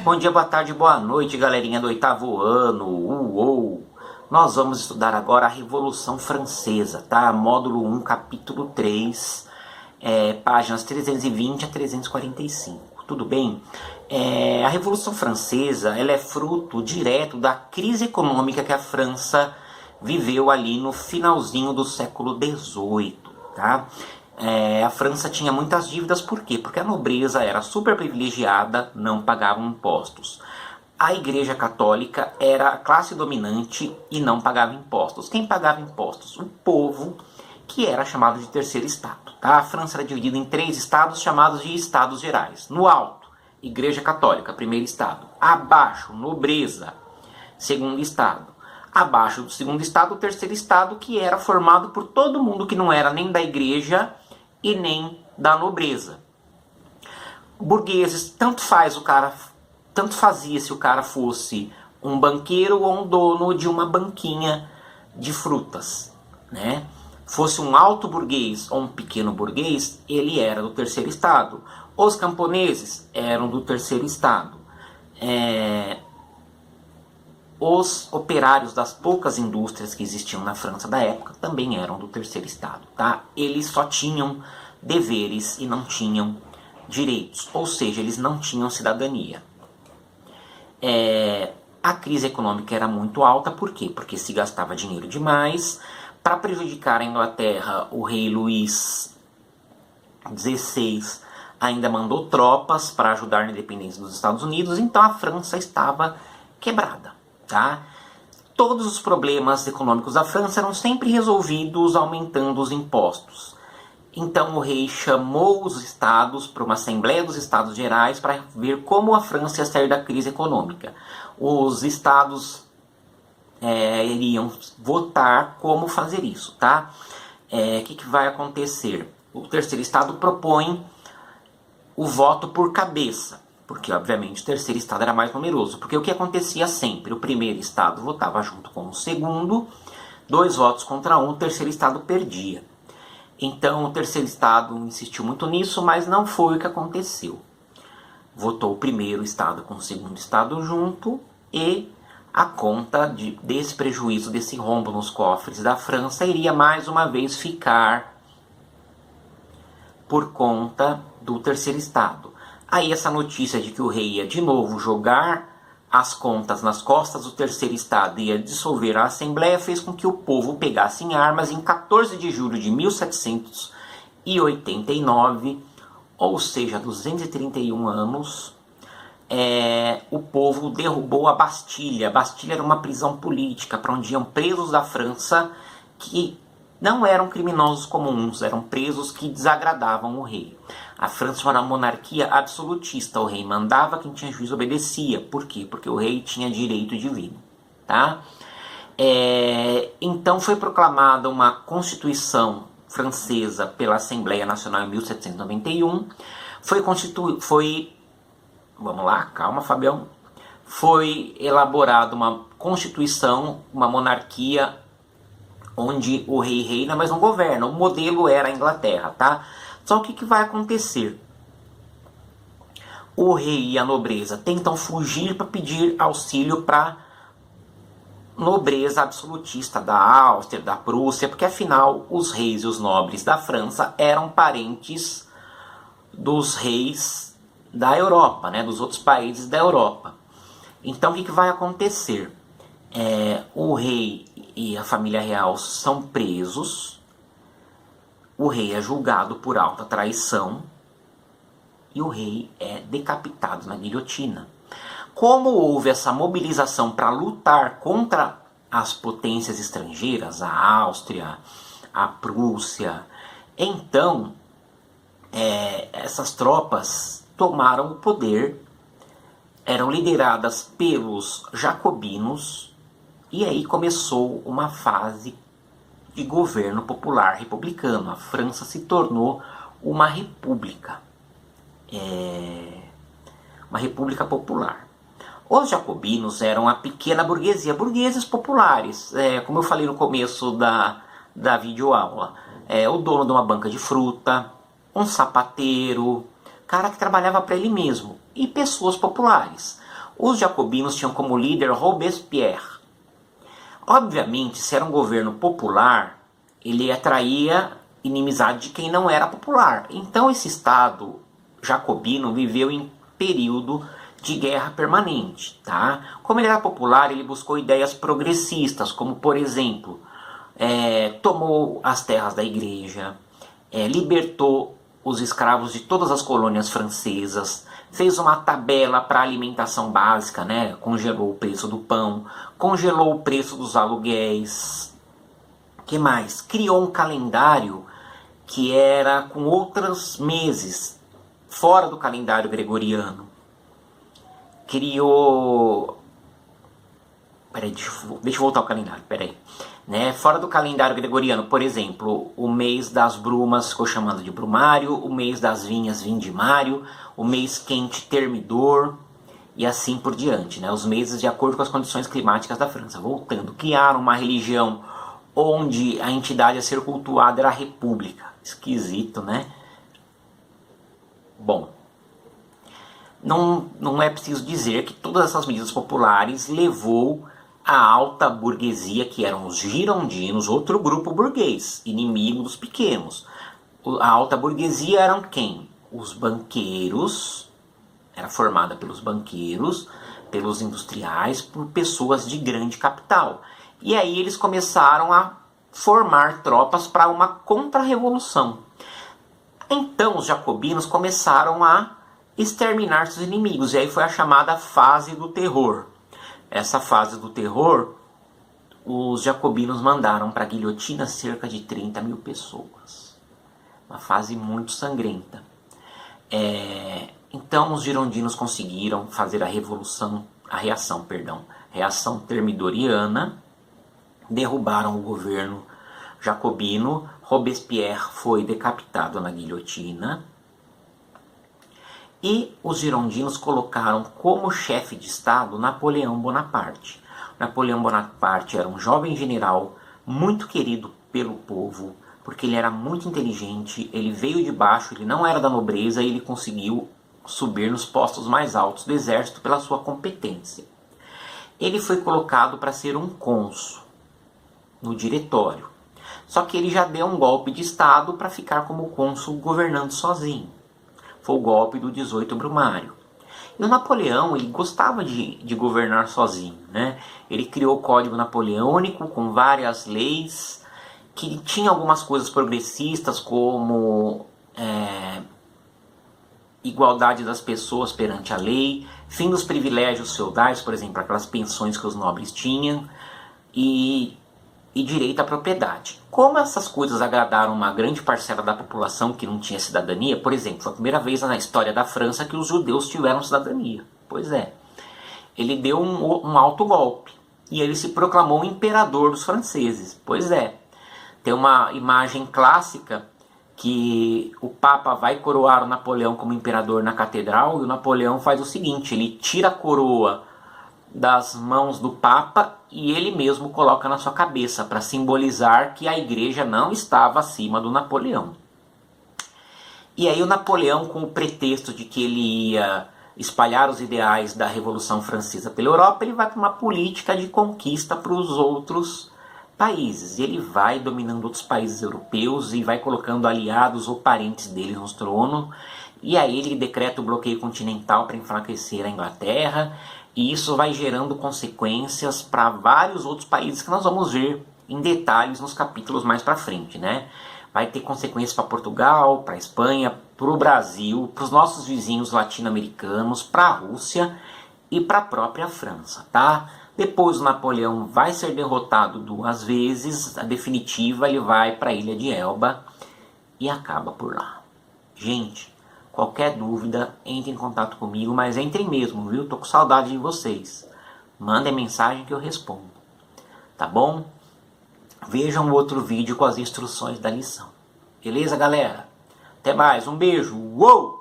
Bom dia, boa tarde, boa noite, galerinha do oitavo ano. Uou! Nós vamos estudar agora a Revolução Francesa, tá? Módulo 1, capítulo 3, páginas 320 a 345. Tudo bem? A Revolução Francesa, ela é fruto direto da crise econômica que a França viveu ali no finalzinho do século XVIII, tá? A França tinha muitas dívidas, por quê? Porque a nobreza era super privilegiada, não pagava impostos. A Igreja Católica era a classe dominante e não pagava impostos. Quem pagava impostos? O povo, que era chamado de terceiro estado. Tá? A França era dividida em 3 estados chamados de estados gerais. No alto, Igreja Católica, primeiro estado. Abaixo, nobreza, segundo estado. Abaixo do segundo estado, o terceiro estado, que era formado por todo mundo que não era nem da igreja e nem da nobreza. Burgueses, tanto fazia se o cara fosse um banqueiro ou um dono de uma banquinha de frutas, né? Fosse um alto burguês ou um pequeno burguês, ele era do terceiro estado. Os camponeses eram do terceiro estado. Os operários das poucas indústrias que existiam na França da época também eram do terceiro estado, tá? Eles só tinham deveres e não tinham direitos, ou seja, eles não tinham cidadania. A crise econômica era muito alta, por quê? Porque se gastava dinheiro demais. Para prejudicar a Inglaterra, o rei Luís XVI ainda mandou tropas para ajudar na independência dos Estados Unidos, então a França estava quebrada. Tá? Todos os problemas econômicos da França eram sempre resolvidos aumentando os impostos. Então o rei chamou os estados para uma Assembleia dos Estados Gerais para ver como a França ia sair da crise econômica. Os estados iriam votar como fazer isso. Tá? Que vai acontecer? O terceiro estado propõe o voto por cabeça. Porque, obviamente, o terceiro estado era mais numeroso. Porque o que acontecia sempre? O primeiro estado votava junto com o segundo, 2 votos contra 1, o terceiro estado perdia. Então, o terceiro estado insistiu muito nisso, mas não foi o que aconteceu. Votou o primeiro estado com o segundo estado junto e a conta desse prejuízo, desse rombo nos cofres da França, iria mais uma vez ficar por conta do terceiro estado. Aí essa notícia de que o rei ia de novo jogar as contas nas costas do terceiro estado e ia dissolver a Assembleia fez com que o povo pegasse em armas em 14 de julho de 1789, ou seja, 231 anos, o povo derrubou a Bastilha. A Bastilha era uma prisão política para onde iam presos da França que não eram criminosos comuns, eram presos que desagradavam o rei. A França era uma monarquia absolutista, o rei mandava, quem tinha juízo obedecia. Por quê? Porque o rei tinha direito divino. Tá? Então foi proclamada uma Constituição francesa pela Assembleia Nacional em 1791. Vamos lá, calma, Fabião. Foi elaborada uma Constituição, uma monarquia onde o rei reina, mas não governa. O modelo era a Inglaterra, tá? Só o que vai acontecer? O rei e a nobreza tentam fugir para pedir auxílio para nobreza absolutista da Áustria, da Prússia, porque afinal os reis e os nobres da França eram parentes dos reis da Europa, né? Dos outros países da Europa. Então o que vai acontecer? O rei e a família real são presos, o rei é julgado por alta traição e o rei é decapitado na guilhotina. Como houve essa mobilização para lutar contra as potências estrangeiras, a Áustria, a Prússia, então essas tropas tomaram o poder, eram lideradas pelos jacobinos. E aí começou uma fase de governo popular republicano. A França se tornou uma república. Uma república popular. Os jacobinos eram a pequena burguesia, burgueses populares. Como eu falei no começo da videoaula. o dono de uma banca de fruta, um sapateiro, cara que trabalhava para ele mesmo, e pessoas populares. Os jacobinos tinham como líder Robespierre. Obviamente, se era um governo popular, ele atraía inimizade de quem não era popular. Então esse Estado jacobino viveu em período de guerra permanente. Tá? Como ele era popular, ele buscou ideias progressistas, como por exemplo, tomou as terras da igreja, libertou os escravos de todas as colônias francesas, fez uma tabela para alimentação básica, né? Congelou o preço do pão, congelou o preço dos aluguéis. Que mais? Criou um calendário que era com outros meses, fora do calendário gregoriano. Criou... Peraí, deixa eu voltar ao calendário, peraí. Né? Fora do calendário gregoriano, por exemplo, o mês das brumas ficou chamado de brumário, o mês das vinhas, vindimário, o mês quente, termidor, e assim por diante. Né? Os meses de acordo com as condições climáticas da França. Voltando, criaram uma religião onde a entidade a ser cultuada era a república. Esquisito, né? Bom, não é preciso dizer que todas essas medidas populares levou a alta burguesia, que eram os girondinos, outro grupo burguês, inimigo dos pequenos. A alta burguesia eram quem? Os banqueiros, era formada pelos banqueiros, pelos industriais, por pessoas de grande capital. E aí eles começaram a formar tropas para uma contra-revolução. Então os jacobinos começaram a exterminar seus inimigos, e aí foi a chamada fase do terror. Essa fase do terror, os jacobinos mandaram para a guilhotina cerca de 30 mil pessoas. Uma fase muito sangrenta. Então os girondinos conseguiram fazer a reação termidoriana, derrubaram o governo jacobino, Robespierre foi decapitado na guilhotina, e os girondinos colocaram como chefe de Estado Napoleão Bonaparte. Napoleão Bonaparte era um jovem general muito querido pelo povo, porque ele era muito inteligente, ele veio de baixo, ele não era da nobreza e ele conseguiu subir nos postos mais altos do exército pela sua competência. Ele foi colocado para ser um cônsul no diretório. Só que ele já deu um golpe de Estado para ficar como cônsul governando sozinho. Foi o golpe do 18 Brumário. E o Napoleão, ele gostava de governar sozinho, né? Ele criou o Código Napoleônico com várias leis, que tinha algumas coisas progressistas, como igualdade das pessoas perante a lei, fim dos privilégios feudais, por exemplo, aquelas pensões que os nobres tinham, e direito à propriedade. Como essas coisas agradaram uma grande parcela da população que não tinha cidadania, por exemplo, foi a primeira vez na história da França que os judeus tiveram cidadania. Pois é. Ele deu um alto golpe e ele se proclamou imperador dos franceses. Pois é. Tem uma imagem clássica que o Papa vai coroar o Napoleão como imperador na catedral, e o Napoleão faz o seguinte: ele tira a coroa das mãos do Papa e ele mesmo coloca na sua cabeça, para simbolizar que a igreja não estava acima do Napoleão. E aí o Napoleão, com o pretexto de que ele ia espalhar os ideais da Revolução Francesa pela Europa, ele vai para uma política de conquista para os outros países. E ele vai dominando outros países europeus e vai colocando aliados ou parentes dele no trono. E aí ele decreta o bloqueio continental para enfraquecer a Inglaterra. E isso vai gerando consequências para vários outros países que nós vamos ver em detalhes nos capítulos mais para frente, né? Vai ter consequências para Portugal, para Espanha, para o Brasil, para os nossos vizinhos latino-americanos, para a Rússia e para a própria França, tá? Depois o Napoleão vai ser derrotado 2 vezes, a definitiva ele vai para a ilha de Elba e acaba por lá. Gente, qualquer dúvida, entre em contato comigo, mas entrem mesmo, viu? Tô com saudade de vocês. Mandem mensagem que eu respondo. Tá bom? Vejam o outro vídeo com as instruções da lição. Beleza, galera? Até mais. Um beijo. Uou!